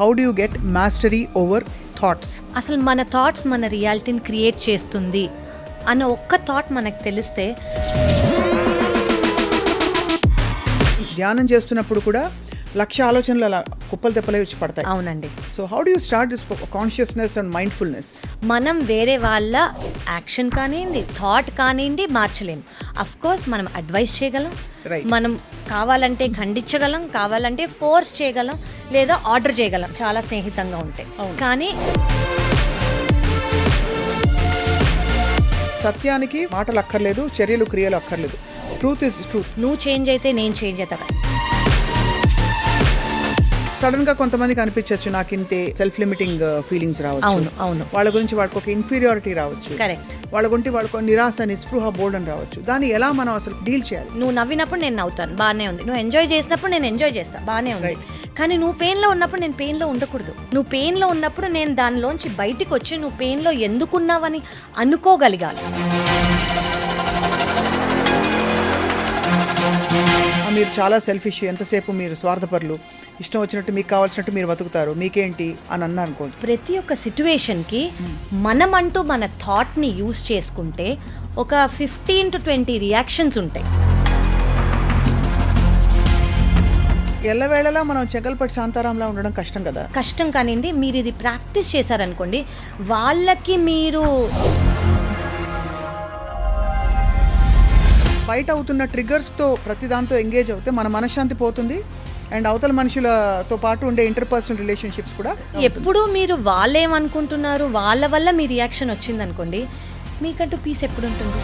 How do you get mastery over thoughts? అసలు మన thoughts మన రియాలిటీని క్రియేట్ చేస్తుంది అన్న ఒక్క థాట్ మనకు తెలిస్తే, ధ్యానం చేస్తున్నప్పుడు కూడా లక్ష ఆలోచనలు అలా కుప్పలు తెప్పలే వచ్చి పడతాయి. అవునండి. So how do you start this consciousness and mindfulness? మనం వేరే వాళ్ళ యాక్షన్ కానివ్వండి, థాట్ కానివ్వండి మార్చలేము. అఫ్ కోర్స్ మనం అడ్వైస్ చేయగలం, Right. మనం కావాలంటే ఖండించగలం, కావాలంటే ఫోర్స్ చేయగలం, లేదా ఆర్డర్ చేయగలం చాలా స్నేహితంగా ఉంటే. కానీ సత్యానికి మాటలు అక్కర్లేదు, చర్యలు క్రియలు అక్కర్లేదు. Truth is truth. నువ్వు చేంజ్ అయితే నేను చేంజ్ అవుతా. సడన్ గా కొంతమందికి అనిపించవచ్చు నాకు ఇంతే సెల్ఫ్ లిమిటింగ్ ఫీలింగ్స్ రావచ్చు. అవును అవును, వాళ్ళ గురించి వాళ్ళకి ఒక ఇన్ఫీరియారిటీ రావచ్చు. కరెక్ట్. వాళ్ళ గురించి వాళ్ళకు నిరాశ, నిస్పృహ, బోర్డన్ రావచ్చు. దాన్ని ఎలా మనం అసలు డీల్ చేయాలి? నువ్వు నవ్వినప్పుడు నేను నవ్వుతాను, బాగానే ఉంది. నువ్వు ఎంజాయ్ చేసినప్పుడు నేను ఎంజాయ్ చేస్తాను, బాగానే ఉంది. కానీ నువ్వు పెయిన్లో ఉన్నప్పుడు నేను పెయిన్లో ఉండకూడదు. నువ్వు పెయిన్లో ఉన్నప్పుడు నేను దానిలోంచి బయటికి వచ్చి నువ్వు పెయిన్లో ఎందుకున్నావని అనుకోగలిగాలి. మీరు చాలా సెల్ఫిష్, ఎంతసేపు మీరు స్వార్థపరులు, ఇష్టం వచ్చినట్టు మీకు కావాల్సినట్టు మీరు బతుకుతారు, మీకేంటి అని అన్నా అనుకోండి. ప్రతి ఒక్క సిచ్యువేషన్కి మనమంటూ మన థాట్ని యూజ్ చేసుకుంటే ఒక 15 to 20 రియాక్షన్స్ ఉంటాయి. ఎల్లవేళలా మనం చెగల్పట్టి శాంతారాంలా ఉండడం కష్టం కదా. కష్టం కానివ్వండి, మీరు ఇది ప్రాక్టీస్ చేశారనుకోండి, వాళ్ళకి మీరు బయట అవుతున్న ట్రిగర్స్తో ప్రతి దాంతో ఎంగేజ్ అవుతే మన మనశ్శాంతి పోతుంది. అండ్ అవతల మనుషులతో పాటు ఉండే ఇంటర్పర్సనల్ రిలేషన్షిప్స్ కూడా. ఎప్పుడు మీరు వాళ్ళేమనుకుంటున్నారు, వాళ్ళ వల్ల మీ రియాక్షన్ వచ్చిందనుకోండి, మీకంటూ పీస్ ఎప్పుడు ఉంటుంది?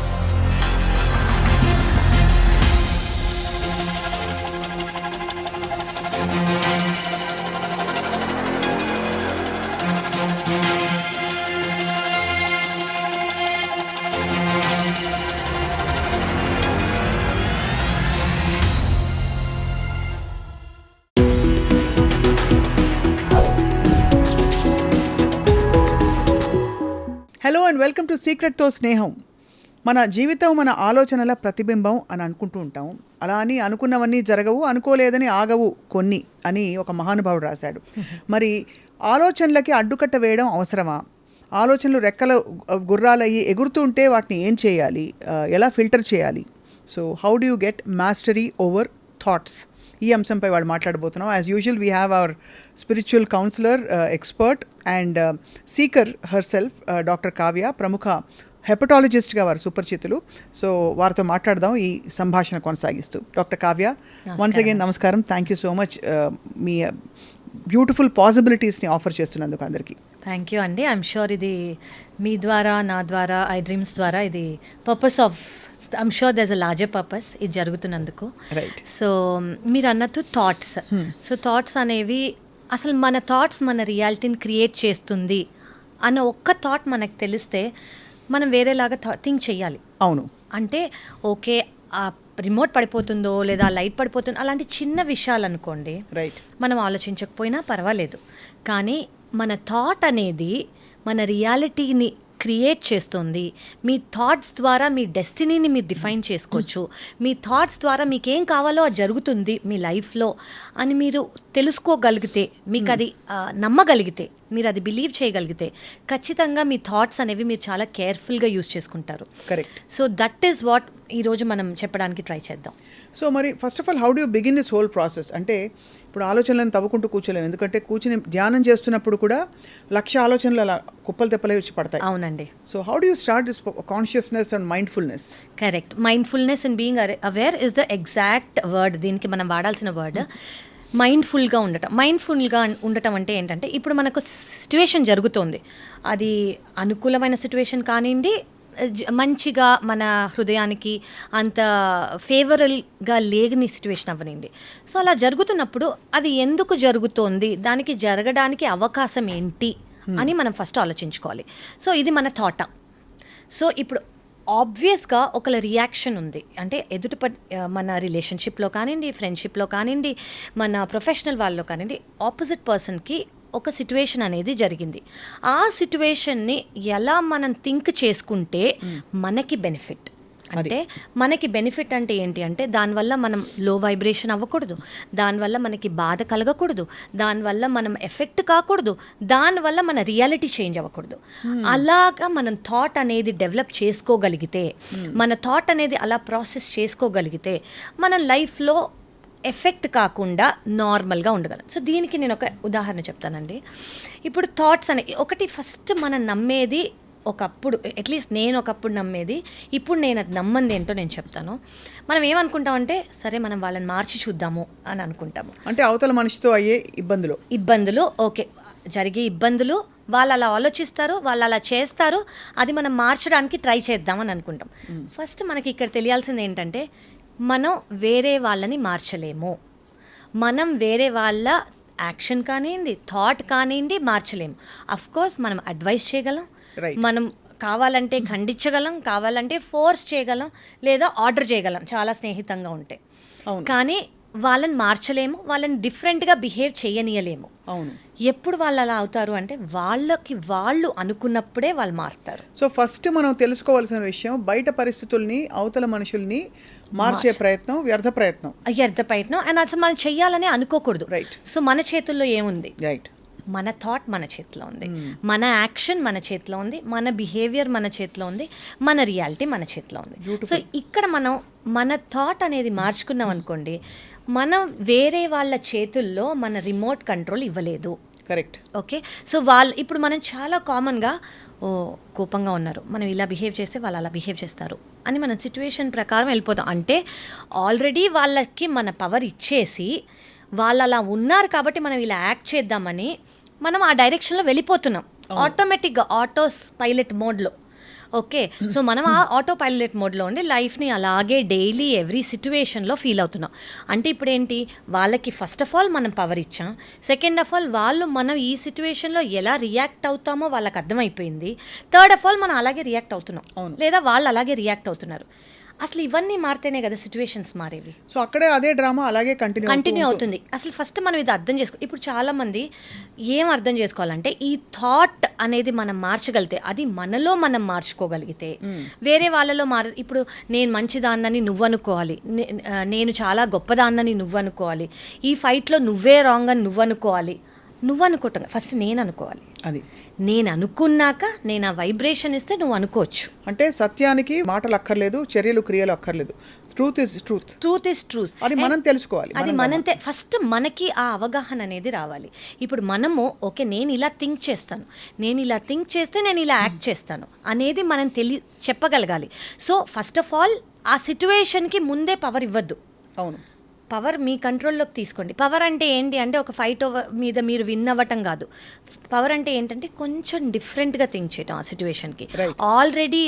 హలో అండ్ వెల్కమ్ టు సీక్రెట్తో స్నేహం. మన జీవితం మన ఆలోచనల ప్రతిబింబం అని అనుకుంటూ ఉంటాం. అలా అని అనుకున్నవన్నీ జరగవు, అనుకోలేదని ఆగవు కొన్ని అని ఒక మహానుభావుడు రాశాడు. మరి ఆలోచనలకి అడ్డుకట్ట వేయడం అవసరమా? ఆలోచనలు రెక్కల గుర్రాలయ్యి ఎగురుతూ ఉంటే వాటిని ఏం చేయాలి, ఎలా ఫిల్టర్ చేయాలి? So how do you get mastery over thoughts? ఈ అంశంపై వాళ్ళు మాట్లాడబోతున్నాం. As usual we have our spiritual counsellor, expert and seeker herself, doctor Kavya, ప్రముఖ హెపటాలజిస్ట్గా వారు సుపరిచితులు. సో వారితో మాట్లాడదాం ఈ సంభాషణ కొనసాగిస్తూ. డాక్టర్ కావ్య, వన్స్ అగైన్ నమస్కారం. థ్యాంక్ యూ సో మచ్ మీ బ్యూటిఫుల్ పాసిబిలిటీస్ని ఆఫర్ చేస్తున్నందుకు అందరికీ. థ్యాంక్ యూ అండి. ఐఎమ్ షూర్ ఇది మీ ద్వారా, నా ద్వారా, ఐ డ్రీమ్స్ ద్వారా ఇది purpose of, I'm sure there is a larger purpose ఇది జరుగుతున్నందుకు. రైట్. సో మీరు అన్నట్టు థాట్స్. సో థాట్స్ అనేవి అసలు మన థాట్స్ మన రియాలిటీని క్రియేట్ చేస్తుంది అన్న ఒక్క థాట్ మనకు తెలిస్తే మనం వేరేలాగా థింక్ చేయాలి. అవును. అంటే ఓకే, ఆ రిమోట్ పడిపోతుందో లేదా లైట్ పడిపోతుందో అలాంటి చిన్న విషయాలు అనుకోండి, రైట్, మనం ఆలోచించకపోయినా పర్వాలేదు. కానీ మన థాట్ అనేది మన రియాలిటీని క్రియేట్ చేస్తుంది. మీ థాట్స్ ద్వారా మీ డెస్టినీని మీరు డిఫైన్ చేసుకోవచ్చు. మీ థాట్స్ ద్వారా మీకేం కావాలో అది జరుగుతుంది మీ లైఫ్లో అని మీరు తెలుసుకోగలిగితే, మీకు అది నమ్మగలిగితే, మీరు అది బిలీవ్ చేయగలిగితే ఖచ్చితంగా మీ థాట్స్ అనేవి మీరు చాలా కేర్ఫుల్గా యూజ్ చేసుకుంటారు. Correct. So that is what ఈరోజు మనం చెప్పడానికి ట్రై చేద్దాం. సో మరి first of all how do you begin this whole process? అంటే ఇప్పుడు ఆలోచనలను తవ్వుకుంటూ కూర్చోలేము, ఎందుకంటే కూర్చుని ధ్యానం చేస్తున్నప్పుడు కూడా లక్ష ఆలోచనలు అలా కుప్పలు తెప్పలే వచ్చి పడతాయి. అవునండి. So how do you start this consciousness and mindfulness? Correct. Mindfulness and being aware is the exact word. దీనికి మనం వాడాల్సిన వర్డ్ మైండ్ఫుల్గా ఉండటం. మైండ్ఫుల్గా ఉండటం అంటే ఏంటంటే, ఇప్పుడు మనకు సిచ్యువేషన్ జరుగుతోంది, అది అనుకూలమైన సిచ్యువేషన్ కానివ్వండి, మంచిగా మన హృదయానికి అంత ఫేవరబుల్గా లేని సిచ్యువేషన్ అవ్వనండి. సో అలా జరుగుతున్నప్పుడు అది ఎందుకు జరుగుతోంది, దానికి జరగడానికి అవకాశం ఏంటి అని మనం ఫస్ట్ ఆలోచించుకోవాలి. సో ఇది మన థాటా. సో ఇప్పుడు ఆబ్వియస్గా ఒకళ్ళ రియాక్షన్ ఉంది అంటే మన రిలేషన్షిప్లో కానివ్వండి, ఫ్రెండ్షిప్లో కానివ్వండి, మన ప్రొఫెషనల్ వాళ్ళలో కానివ్వండి, ఆపోజిట్ పర్సన్కి ఒక సిచ్యువేషన్ అనేది జరిగింది. ఆ సిచ్యువేషన్ని ఎలా మనం థింక్ చేసుకుంటే మనకి బెనిఫిట్ అంటే మనకి బెనిఫిట్ అంటే ఏంటి అంటే దానివల్ల మనం లో వైబ్రేషన్ అవ్వకూడదు, దానివల్ల మనకి బాధ కలగకూడదు, దానివల్ల మనం ఎఫెక్ట్ కాకూడదు, దానివల్ల మన రియాలిటీ చేంజ్ అవ్వకూడదు. అలాగా మనం థాట్ అనేది డెవలప్ చేసుకోగలిగితే, మన థాట్ అనేది అలా ప్రాసెస్ చేసుకోగలిగితే మన లైఫ్లో ఎఫెక్ట్ కాకుండా నార్మల్గా ఉండగలం. సో దీనికి నేను ఒక ఉదాహరణ చెప్తానండి. ఇప్పుడు థాట్స్ అనే ఒకటి ఫస్ట్ మనం నమ్మేది, ఒకప్పుడు అట్లీస్ట్ నేను ఒకప్పుడు నమ్మేది, ఇప్పుడు నేను అది నమ్మంది ఏంటో నేను చెప్తాను. మనం ఏమనుకుంటామంటే సరే మనం వాళ్ళని మార్చి చూద్దాము అని అనుకుంటాము. అంటే అవతల మనిషితో అయ్యే ఇబ్బందులు ఓకే, జరిగే ఇబ్బందులు వాళ్ళు అలా ఆలోచిస్తారు, వాళ్ళు అలా చేస్తారు, అది మనం మార్చడానికి ట్రై చేద్దామని అనుకుంటాం. ఫస్ట్ మనకి ఇక్కడ తెలియాల్సింది ఏంటంటే మనం వేరే వాళ్ళని మార్చలేము. మనం వేరే వాళ్ళ యాక్షన్ కానివ్వండి, థాట్ కానివ్వండి మార్చలేము. అఫ్కోర్స్ మనం అడ్వైస్ చేయగలం, మనం కావాలంటే ఖండించగలం, కావాలంటే ఫోర్స్ చేయగలం, లేదా ఆర్డర్ చేయగలం చాలా స్నేహితంగా ఉంటే. కానీ వాళ్ళని మార్చలేము, వాళ్ళని డిఫరెంట్గా బిహేవ్ చేయనీయలేము. అవును. ఎప్పుడు వాళ్ళు అలా అవుతారు అంటే వాళ్ళు అనుకున్నప్పుడే వాళ్ళు మారుతారు. సో ఫస్ట్ మనం తెలుసుకోవాల్సిన విషయం, బయట పరిస్థితుల్ని, అవతల మనుషుల్ని మార్చే ప్రయత్నం వ్యర్థ ప్రయత్నం అండ్ అసలు మనం చెయ్యాలని అనుకోకూడదు. రైట్. సో మన చేతుల్లో ఏముంది? రైట్. మన థాట్ మన చేతిలో ఉంది, మన యాక్షన్ మన చేతిలో ఉంది, మన బిహేవియర్ మన చేతిలో ఉంది, మన రియాలిటీ మన చేతిలో ఉంది. సో ఇక్కడ మనం మన థాట్ అనేది మార్చుకున్నాం అనుకోండి, మనం వేరే వాళ్ళ చేతుల్లో మన రిమోట్ కంట్రోల్ ఇవ్వలేదు. కరెక్ట్. ఓకే. సో ఇప్పుడు మనం చాలా కామన్గా కోపంగా ఉన్నారు, మనం ఇలా బిహేవ్ చేస్తే వాళ్ళు అలా బిహేవ్ చేస్తారు అని మనం సిచ్యువేషన్ ప్రకారం వెళ్ళిపోతాం. అంటే ఆల్రెడీ వాళ్ళకి మన పవర్ ఇచ్చేసి వాళ్ళు అలా ఉన్నారు కాబట్టి మనం ఇలా యాక్ట్ చేద్దామని మనం ఆ డైరెక్షన్లో వెళ్ళిపోతున్నాం ఆటోమేటిక్గా, ఆటో పైలట్ మోడ్లో. ఓకే. సో మనం ఆ ఆటో పైలట్ మోడ్లో ఉండి లైఫ్ని అలాగే డైలీ ఎవ్రీ సిచ్యువేషన్లో ఫీల్ అవుతున్నాం. అంటే ఇప్పుడు ఏంటి, వాళ్ళకి ఫస్ట్ ఆఫ్ ఆల్ మనం పవర్ ఇచ్చాం, సెకండ్ ఆఫ్ ఆల్ వాళ్ళు మనం ఈ సిచ్యువేషన్లో ఎలా రియాక్ట్ అవుతామో వాళ్ళకి అర్థమైపోయింది, థర్డ్ ఆఫ్ ఆల్ మనం అలాగే రియాక్ట్ అవుతున్నాం, లేదా వాళ్ళు అలాగే రియాక్ట్ అవుతున్నారు. అసలు ఇవన్నీ మారితేనే కదా సిచ్యువేషన్స్ మారేవి. సో అక్కడే అదే డ్రామా అలాగే కంటిన్యూ అవుతుంది. అసలు ఫస్ట్ మనం ఇది అర్థం చేసుకో. ఇప్పుడు చాలామంది ఏం అర్థం చేసుకోవాలంటే ఈ థాట్ అనేది మనం మార్చగలిగితే, అది మనలో మనం మార్చుకోగలిగితే వేరే వాళ్ళలో ఇప్పుడు నేను మంచిదాన్నని నువ్వు అనుకోవాలి, నేను చాలా గొప్పదాన్నని నువ్వు అనుకోవాలి, ఈ ఫైట్లో నువ్వే రాంగ్ అని నువ్వు అనుకోవాలి. నువ్వు అనుకోవటం ఫస్ట్ నేను అనుకోవాలి. అది నేను అనుకున్నాక నేను ఆ వైబ్రేషన్ ఇస్తే నువ్వు అనుకోవచ్చు. అంటే సత్యానికి మాటలు అక్కర్లేదు, చర్యలు క్రియలు అక్కర్లేదు. Truth is truth. అది మనం తెలుసుకోవాలి. అది ఫస్ట్ మనకి ఆ అవగాహన అనేది రావాలి. ఇప్పుడు మనము ఓకే నేను ఇలా థింక్ చేస్తాను, నేను ఇలా థింక్ చేస్తే నేను ఇలా యాక్ట్ చేస్తాను అనేది మనం చెప్పగలగాలి. సో ఫస్ట్ ఆఫ్ ఆల్ ఆ సిచ్యువేషన్కి ముందే పవర్ ఇవ్వద్దు. అవును. పవర్ మీ కంట్రోల్లోకి తీసుకోండి. పవర్ అంటే ఏంటి అంటే ఒక ఫైట్ మీద మీరు విన్ అవ్వటం కాదు. పవర్ అంటే ఏంటంటే కొంచెం డిఫరెంట్గా థింక్ చేయటం ఆ సిచ్యువేషన్కి. ఆల్రెడీ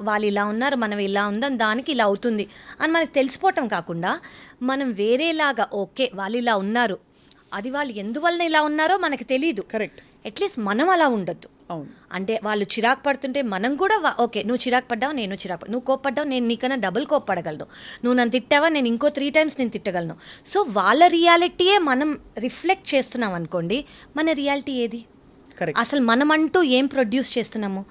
వాళ్ళు ఇలా ఉన్నారు, మనం ఇలా ఉందాం, దానికి ఇలా అవుతుంది అని మనకు తెలిసిపోవటం కాకుండా మనం వేరేలాగా ఓకే వాళ్ళు ఇలా ఉన్నారు, అది వాళ్ళు ఎందువలన ఇలా ఉన్నారో మనకు తెలియదు. కరెక్ట్. అట్లీస్ట్ మనం అలా ఉండొద్దు. అంటే వాళ్ళు చిరాకు పడుతుంటే మనం కూడా ఓకే నువ్వు చిరాకు పడ్డావు, నేను నువ్వు కోప్పడ్డావు, నేను నీకన్నా డబుల్ కోప్పడగలను, నువ్వు నన్ను తిట్టావా, నేను ఇంకో 3 times నేను తిట్టగలను. సో వాళ్ళ రియాలిటీయే మనం రిఫ్లెక్ట్ చేస్తున్నాం అనుకోండి, మన రియాలిటీ ఏది? అసలు మనం అంటూ ఏం ప్రొడ్యూస్ చేస్తున్నాము?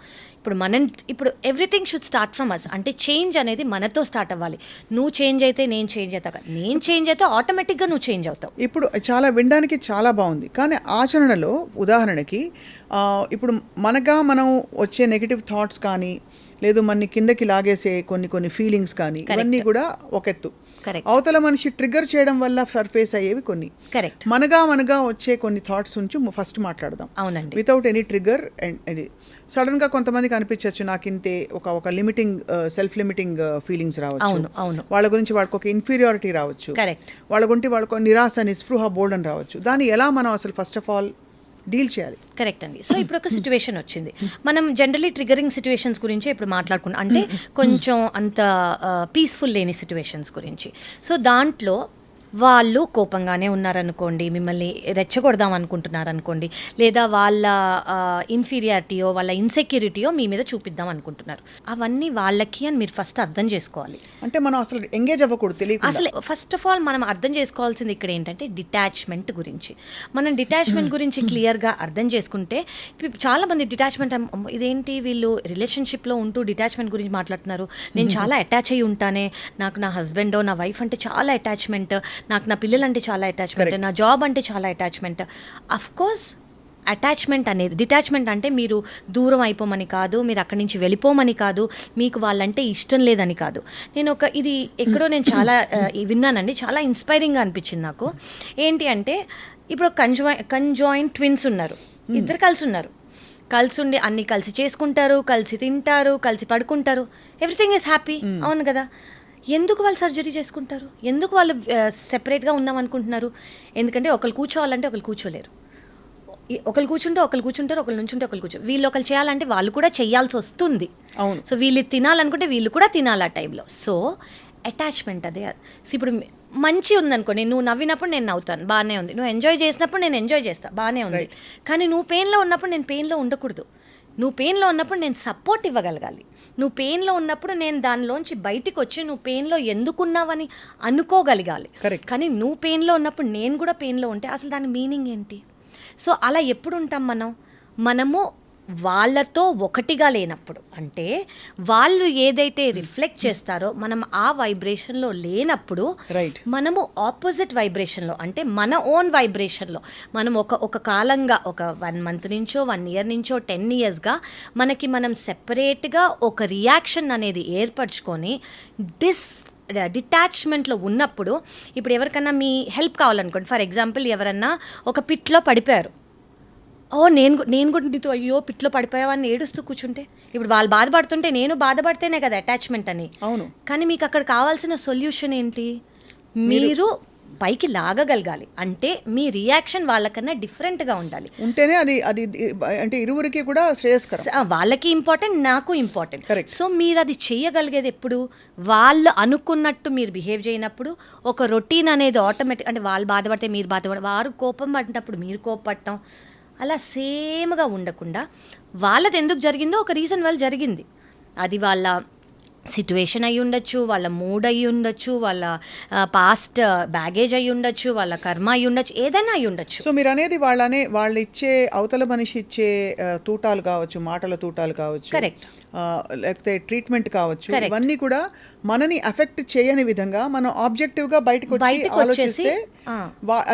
ఇప్పుడు everything should start from us. అంటే చేంజ్ అనేది మనతో స్టార్ట్ అవ్వాలి. నువ్వు చేంజ్ అయితే నేను చేంజ్ అవుతా, నేను చేంజ్ అయితే ఆటోమేటిక్గా నువ్వు చేంజ్ అవుతావు. ఇప్పుడు చాలా వినడానికి చాలా బాగుంది, కానీ ఆచరణలో ఉదాహరణకి ఇప్పుడు మనం వచ్చే నెగిటివ్ థాట్స్ కానీ, లేదు మన కిందకి లాగేసే కొన్ని ఫీలింగ్స్ కానీ, ఇవన్నీ కూడా ఒక ఎత్తు. అవతల మనిషి ట్రిగర్ చేయడం వల్ల సర్ఫేస్ అయ్యేవి కొన్ని. కరెక్ట్. మనగా వచ్చే కొన్ని థాట్స్ నుంచి ఫస్ట్ మాట్లాడదాం. అవునండి. Without any trigger. And sudden గా కొంతమందికి అనిపించవచ్చు నాకింతే ఒక లిమిటింగ్ సెల్ఫ్ లిమిటింగ్ ఫీలింగ్స్ రావచ్చు. అవును. వాళ్ళ గురించి వాళ్ళకి ఒక ఇన్ఫీరియారిటీ రావచ్చు. కరెక్ట్. వాళ్ళ గురించి వాళ్ళకు నిరాశ, నిస్పృహ, బోల్డన్ రావచ్చు. దాన్ని ఎలా మనం అసలు ఫస్ట్ ఆఫ్ ఆల్ డీల్ చేయాలి? కరెక్ట్ అండి. సో ఇప్పుడు ఒక సిచ్యువేషన్ వచ్చింది, మనం జనరలీ ట్రిగరింగ్ సిచ్యువేషన్స్ గురించి ఇప్పుడు మాట్లాడుకున్నాం, అంటే కొంచెం అంత పీస్ఫుల్ లేని సిచ్యువేషన్స్ గురించి. సో దాంట్లో వాళ్ళు కోపంగానే ఉన్నారనుకోండి, మిమ్మల్ని రెచ్చగొడదాం అనుకుంటున్నారనుకోండి, లేదా వాళ్ళ ఇన్ఫీరియారిటీయో వాళ్ళ ఇన్సెక్యూరిటీయో మీ మీద చూపిద్దాం అనుకుంటున్నారు. అవన్నీ వాళ్ళకి అని మీరు ఫస్ట్ అర్థం చేసుకోవాలి. అంటే మనం అసలు ఎంగేజ్ అవ్వకూడదు, తెలియదు అసలు ఫస్ట్ ఆఫ్ ఆల్ మనం అర్థం చేసుకోవాల్సింది ఇక్కడ ఏంటంటే డిటాచ్మెంట్ గురించి. మనం డిటాచ్మెంట్ గురించి క్లియర్గా అర్థం చేసుకుంటే, చాలామంది డిటాచ్మెంట్ ఇదేంటి వీళ్ళు రిలేషన్షిప్లో ఉంటూ డిటాచ్మెంట్ గురించి మాట్లాడుతున్నారు, నేను చాలా అటాచ్ అయ్యి ఉంటానే, నాకు నా హస్బెండో నా వైఫ్ అంటే చాలా అటాచ్మెంట్, నాకు నా పిల్లలంటే చాలా అటాచ్మెంట్, నా జాబ్ అంటే చాలా అటాచ్మెంట్. అఫ్కోర్స్ అటాచ్మెంట్ అనేది, డిటాచ్మెంట్ అంటే మీరు దూరం అయిపోమని కాదు, మీరు అక్కడి నుంచి వెళ్ళిపోమని కాదు, మీకు వాళ్ళంటే ఇష్టం లేదని కాదు. నేను ఇది ఎక్కడో నేను చాలా విన్నానండి, చాలా ఇన్స్పైరింగ్గా అనిపించింది నాకు. ఏంటి అంటే ఇప్పుడు కంజాయింట్ ట్విన్స్ ఉన్నారు, ఇద్దరు కలిసి ఉన్నారు, కలిసి ఉండి అన్నీ కలిసి చేసుకుంటారు, కలిసి తింటారు, కలిసి పడుకుంటారు, ఎవ్రీథింగ్ ఈజ్ హ్యాపీ. అవును కదా? ఎందుకు వాళ్ళు సర్జరీ చేసుకుంటారు? ఎందుకు వాళ్ళు సెపరేట్గా ఉందాం అనుకుంటున్నారు? ఎందుకంటే ఒకరు కూర్చోవాలంటే ఒకరు కూర్చోలేరు, ఒకరు కూర్చుంటే ఒకరు కూర్చుంటారు, ఒకరు నుంచుంటే ఒకరు వీళ్ళు ఒకరు చేయాలంటే వాళ్ళు కూడా చేయాల్సి వస్తుంది. అవును. సో వీళ్ళు తినాలనుకుంటే వీళ్ళు కూడా తినాలి ఆ టైంలో. సో అటాచ్మెంట్ అదే. సో ఇప్పుడు మంచి ఉందనుకోండి, నువ్వు నవ్వినప్పుడు నేను నవ్వుతాను, బాగానే ఉంది. నువ్వు ఎంజాయ్ చేసినప్పుడు నేను ఎంజాయ్ చేస్తాను, బాగానే ఉంది. కానీ నువ్వు పెయిన్లో ఉన్నప్పుడు నేను పెయిన్లో ఉండకూడదు. నువ్వు పెయిన్లో ఉన్నప్పుడు నేను సపోర్ట్ ఇవ్వగలగాలి. నువ్వు పెయిన్లో ఉన్నప్పుడు నేను దానిలోంచి బయటికి వచ్చి నువ్వు పెయిన్లో ఎందుకున్నావని అనుకోగలగాలి. కానీ నువ్వు పెయిన్లో ఉన్నప్పుడు నేను కూడా పెయిన్లో ఉంటే అసలు దాని మీనింగ్ ఏంటి? సో అలా ఎప్పుడు ఉంటాం మనము వాళ్ళతో ఒకటిగా లేనప్పుడు, అంటే వాళ్ళు ఏదైతే రిఫ్లెక్ట్ చేస్తారో మనం ఆ వైబ్రేషన్లో లేనప్పుడు, మనము ఆపోజిట్ వైబ్రేషన్లో, అంటే మన ఓన్ వైబ్రేషన్లో మనం ఒక కాలంగా, ఒక 1 month నుంచో 1 year నుంచో 10 yearsగా మనం సెపరేట్గా ఒక రియాక్షన్ అనేది ఏర్పరచుకొని డిటాచ్మెంట్లో ఉన్నప్పుడు, ఇప్పుడు ఎవరికన్నా మీ హెల్ప్ కావాలనుకోండి, ఫర్ ఎగ్జాంపుల్ ఎవరన్నా ఒక పిట్లో పడిపోయారు, నేను కూడా నీతో అయ్యో పిట్లో పడిపోయావని ఏడుస్తూ కూర్చుంటే, ఇప్పుడు వాళ్ళు బాధపడుతుంటే నేను బాధపడితేనే కదా అటాచ్మెంట్ అని. అవును. కానీ మీకు అక్కడ కావాల్సిన సొల్యూషన్ ఏంటి? మీరు పైకి లాగగలగాలి, అంటే మీ రియాక్షన్ వాళ్ళకన్నా డిఫరెంట్గా ఉండాలి, ఉంటేనే అది అంటే ఇరువురికి కూడా శ్రేయస్కరం. వాళ్ళకి ఇంపార్టెంట్, నాకు ఇంపార్టెంట్. సో మీరు అది చేయగలిగేది ఎప్పుడు? వాళ్ళు అనుకున్నట్టు మీరు బిహేవ్ చేయనప్పుడు, ఒక రొటీన్ అనేది ఆటోమేటిక్, అంటే వాళ్ళు బాధపడితే మీరు బాధపడ, వారు కోపం పడినప్పుడు మీరు కోపపడటం, అలా సేమ్గా ఉండకుండా వాళ్ళది ఎందుకు జరిగిందో ఒక రీజన్ వాళ్ళు జరిగింది. అది వాళ్ళ సిట్యువేషన్ అయి ఉండొచ్చు, వాళ్ళ మూడ్ అయి ఉండొచ్చు, వాళ్ళ పాస్ట్ బ్యాగేజ్ అయి ఉండొచ్చు, వాళ్ళ కర్మ అయి ఉండొచ్చు, ఏదైనా అయి ఉండొచ్చు. సో మీరు అనేది వాళ్ళు ఇచ్చే, అవతల మనిషి ఇచ్చే తూటాలు కావచ్చు, మాటల తూటాలు కావచ్చు, కరెక్ట్, లేకపోతే ట్రీట్మెంట్ కావచ్చు, ఇవన్నీ కూడా మనని అఫెక్ట్ చేయని విధంగా మనం ఆబ్జెక్టివ్గా బయటకు వచ్చేస్తే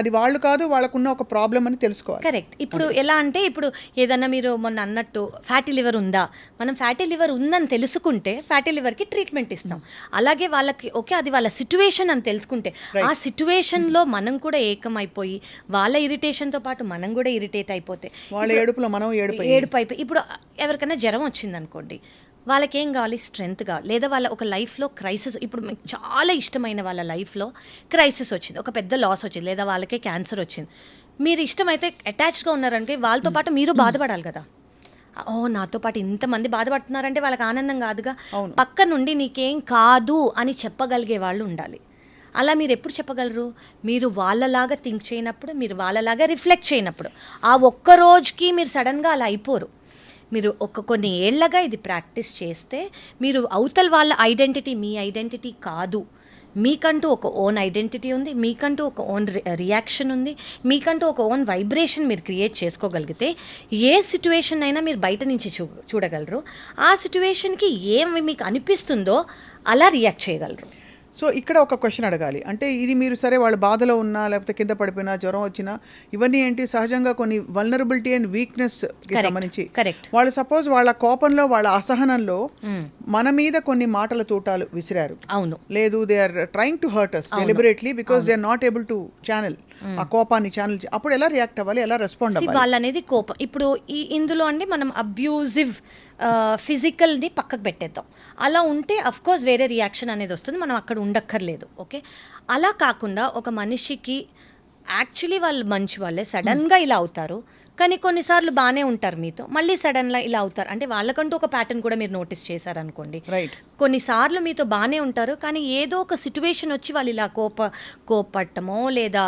అది వాళ్ళు కాదు, వాళ్ళకున్న ఒక ప్రాబ్లం అని తెలుసుకోవాలి. కరెక్ట్. ఇప్పుడు ఎలా అంటే, ఇప్పుడు ఏదన్నా మీరు మొన్న అన్నట్టు ఫ్యాటీ లివర్ ఉందా, మనం ఫ్యాటీ లివర్ ఉందని తెలుసుకుంటే ఫ్యాటీ లివర్కి ట్రీట్మెంట్ ఇస్తాం. అలాగే వాళ్ళకి ఓకే అది వాళ్ళ సిచ్యువేషన్ అని తెలుసుకుంటే, ఆ సిచ్యువేషన్లో మనం కూడా ఏకమైపోయి వాళ్ళ ఇరిటేషన్తో పాటు మనం కూడా ఇరిటేట్ అయిపోతే, వాళ్ళ ఏడుపులో మనం ఏడుపు అయిపోయి, ఇప్పుడు ఎవరికైనా జ్వరం వచ్చింది అనుకోండి, వాళ్ళకి ఏం కావాలి? స్ట్రెంగ్త్ కావాలి. లేదా వాళ్ళ ఒక లైఫ్లో క్రైసిస్, ఇప్పుడు మీకు చాలా ఇష్టమైన వాళ్ళ లైఫ్లో క్రైసిస్ వచ్చింది, ఒక పెద్ద లాస్ వచ్చింది, లేదా వాళ్ళకే క్యాన్సర్ వచ్చింది. మీరు ఇష్టమైతే అటాచ్డ్గా ఉన్నారంటే వాళ్ళతో పాటు మీరు బాధపడాలి కదా. నాతో పాటు ఇంతమంది బాధపడుతున్నారంటే వాళ్ళకి ఆనందం కాదుగా. పక్క నుండి నీకేం కాదు అని చెప్పగలిగే వాళ్ళు ఉండాలి. అలా మీరు ఎప్పుడు చెప్పగలరు? మీరు వాళ్ళలాగా థింక్ చేయనప్పుడు, మీరు వాళ్ళలాగా రిఫ్లెక్ట్ చేయనప్పుడు. ఆ ఒక్క రోజుకి మీరు సడన్గా అలా అయిపోరు. మీరు కొన్ని ఏళ్లగా ఇది ప్రాక్టీస్ చేస్తే, మీరు అవతల వాళ్ళ ఐడెంటిటీ మీ ఐడెంటిటీ కాదు, మీకంటూ ఒక ఓన్ ఐడెంటిటీ ఉంది, మీకంటూ ఒక ఓన్ రియాక్షన్ ఉంది, మీకంటూ ఒక ఓన్ వైబ్రేషన్ మీరు క్రియేట్ చేసుకోగలిగితే ఏ సిచ్యువేషన్ అయినా మీరు బయట నుంచి చూడగలరు. ఆ సిచ్యువేషన్కి ఏమి మీకు అనిపిస్తుందో అలా రియాక్ట్ చేయగలరు. సో ఇక్కడ ఒక క్వశ్చన్ అడగాలి, అంటే ఇది మీరు సరే వాళ్ళ బాధలో ఉన్నా, లేకపోతే కింద పడిపోయినా, జ్వరం వచ్చినా, ఇవన్నీ ఏంటి సహజంగా కొన్ని వల్నరబిలిటీ అండ్ వీక్నెస్కి సంబంధించి. వాళ్ళు సపోజ్ వాళ్ళ కోపంలో, వాళ్ళ అసహనంలో మన మీద కొన్ని మాటల తూటాలు విసిరారు, అవును, లేదు they are trying to hurt us deliberately because they are not able to channel ఆ కోపాన్ని ఛానల్. అప్పుడు ఎలా రియాక్ట్ అవ్వాలి, ఎలా రెస్పాండ్ అవ్వాలి? వాళ్ళు అనేది కోపం. ఇప్పుడు ఇందులో అండి మనం అబ్యూజివ్ ఫిజికల్ని పక్కకు పెట్టేద్దాం. అలా ఉంటే అఫ్కోర్స్ వేరే రియాక్షన్ అనేది వస్తుంది, మనం అక్కడ ఉండక్కర్లేదు. ఓకే, అలా కాకుండా ఒక మనిషికి యాక్చువల్లీ వాళ్ళు మంచి వాళ్ళే, సడన్గా ఇలా అవుతారు. కానీ కొన్నిసార్లు బాగానే ఉంటారు మీతో, మళ్ళీ సడన్గా ఇలా అవుతారు. అంటే వాళ్ళకంటూ ఒక ప్యాటర్న్ కూడా మీరు నోటీస్ చేశారనుకోండి. రైట్. కొన్నిసార్లు మీతో బాగానే ఉంటారు, కానీ ఏదో ఒక సిచ్యువేషన్ వచ్చి వాళ్ళు ఇలా కోపట్టమో లేదా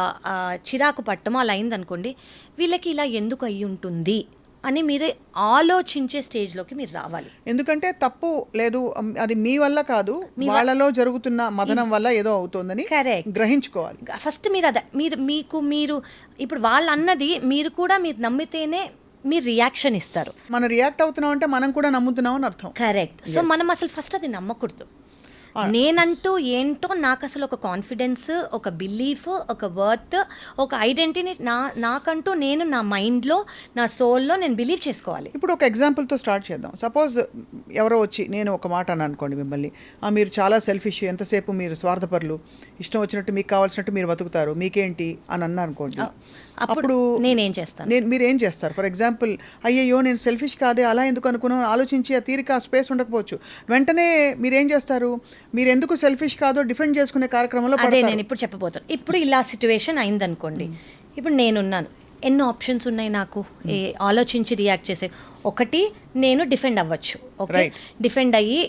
చిరాకు పట్టమో అలా అయిందనుకోండి, వీళ్ళకి ఇలా ఎందుకు అయ్యి ఉంటుంది అని మీరే ఆలోచించే స్టేజ్లోకి మీరు రావాలి. ఎందుకంటే తప్పు లేదు, అది మీ వల్ల కాదు, వాళ్ళలో జరుగుతున్న మదనం వల్ల ఏదో అవుతోందని కరెక్ట్ గ్రహించుకోవాలి. ఫస్ట్ మీరు అదే మీరు ఇప్పుడు వాళ్ళు అన్నది మీరు కూడా మీరు నమ్మితేనే మీరు రియాక్షన్ ఇస్తారు. మనం రియాక్ట్ అవుతున్నాం అంటే మనం కూడా నమ్ముతున్నాం అని అర్థం. కరెక్ట్. సో మనం అసలు ఫస్ట్ అది నమ్మకూడదు. నేనంటూ ఏంటో నాకు అసలు ఒక కాన్ఫిడెన్స్, ఒక బిలీఫ్, ఒక వర్త్, ఒక ఐడెంటిటీ నాకంటూ నేను నా మైండ్లో, నా సోల్లో నేను బిలీవ్ చేసుకోవాలి. ఇప్పుడు ఒక ఎగ్జాంపుల్తో స్టార్ట్ చేద్దాం. సపోజ్ ఎవరో వచ్చి నేను ఒక మాట అని అనుకోండి మిమ్మల్ని, మీరు చాలా సెల్ఫిష్, ఎంతసేపు మీరు స్వార్థపరులు, ఇష్టం వచ్చినట్టు మీకు కావాల్సినట్టు మీరు బతుకుతారు, మీకేంటి అని అన్నా అనుకోండి. అప్పుడు నేనేం చేస్తాను, మీరు ఏం చేస్తారు? ఫర్ ఎగ్జాంపుల్, అయ్యయ్యో నేను సెల్ఫిష్ కాదే, అలా ఎందుకు అనుకున్నాను ఆలోచించి ఆ తీరిక ఆ స్పేస్ ఉండకపోవచ్చు. వెంటనే మీరేం చేస్తారు? మీరు ఎందుకు సెల్ఫిష్ కాదో డిఫెండ్ చేసుకునే కార్యక్రమంలో అదే నేను ఇప్పుడు చెప్పబోతాను. ఇప్పుడు ఇలా సిచ్యువేషన్ అయిందనుకోండి, ఇప్పుడు నేనున్నాను, ఎన్నో ఆప్షన్స్ ఉన్నాయి నాకు ఆలోచించి రియాక్ట్ చేసే. ఒకటి, నేను డిఫెండ్ అవ్వచ్చు. ఓకే, డిఫెండ్ అయ్యి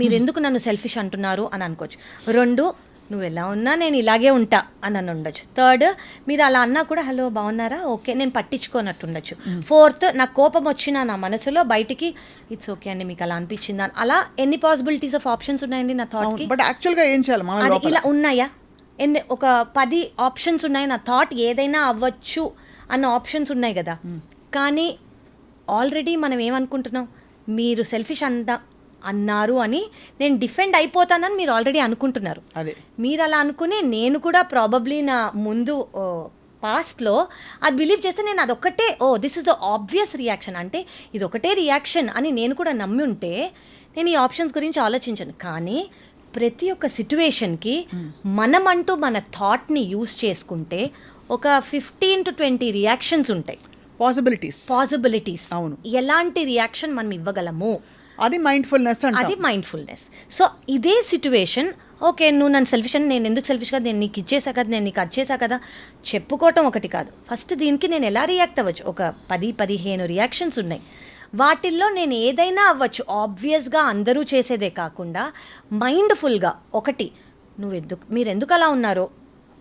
మీరు ఎందుకు నన్ను సెల్ఫిష్ అంటున్నారు అని అనుకోవచ్చు. రెండు, నువ్వు ఎలా ఉన్నా నేను ఇలాగే ఉంటా అని ఉండొచ్చు. థర్డ్, మీరు అలా అన్నా కూడా హలో బాగున్నారా, ఓకే, నేను పట్టించుకోనట్టు ఉండొచ్చు. ఫోర్త్, నాకు కోపం వచ్చినా నా మనసులో బయటికి ఇట్స్ ఓకే అండి మీకు అలా అనిపించిందా, అలా ఎన్ని పాసిబిలిటీస్ ఆఫ్ ఆప్షన్స్ ఉన్నాయండి నా థాట్కి. బట్ యాక్చువల్గా ఏం చేయాలి? అది ఇలా ఉన్నాయా, ఒక 10 ఆప్షన్స్ ఉన్నాయి, నా థాట్ ఏదైనా అవ్వచ్చు అన్న ఆప్షన్స్ ఉన్నాయి కదా. కానీ ఆల్రెడీ మనం ఏమనుకుంటున్నాం, మీరు సెల్ఫిష్ అన్నారు అని నేను డిఫెండ్ అయిపోతానని మీరు ఆల్రెడీ అనుకుంటున్నారు. మీరు అలా అనుకుని నేను కూడా ప్రాబబ్లీ నా ముందు పాస్ట్లో అది బిలీవ్ చేస్తే నేను అదొక్కటే this is the obvious reaction, అంటే ఇది ఒకటే రియాక్షన్ అని నేను కూడా నమ్మి ఉంటే నేను ఈ ఆప్షన్స్ గురించి ఆలోచించను. కానీ ప్రతి ఒక్క సిచ్యువేషన్కి మనమంటూ మన థాట్ని యూజ్ చేసుకుంటే ఒక 15 to 20 రియాక్షన్స్ ఉంటాయి, పాసిబిలిటీస్. అవును, ఎలాంటి రియాక్షన్ మనం ఇవ్వగలము, అది మైండ్ఫుల్నెస్. అది మైండ్ఫుల్నెస్. సో ఇదే సిచ్యువేషన్, ఓకే నువ్వు నన్ను సెల్ఫిష్ అని, నేను ఎందుకు సెల్ఫిష్ కదా, నేను నీకు ఇచ్చేసా కదా, నేను నీకు వచ్చేసా కదా చెప్పుకోవటం ఒకటి కాదు. ఫస్ట్ దీనికి నేను ఎలా రియాక్ట్ అవ్వచ్చు, ఒక 10-15 రియాక్షన్స్ ఉన్నాయి. వాటిల్లో నేను ఏదైనా అవ్వచ్చు. ఆబ్వియస్గా అందరూ చేసేదే కాకుండా మైండ్ఫుల్గా ఒకటి, మీరు ఎందుకు అలా ఉన్నారో,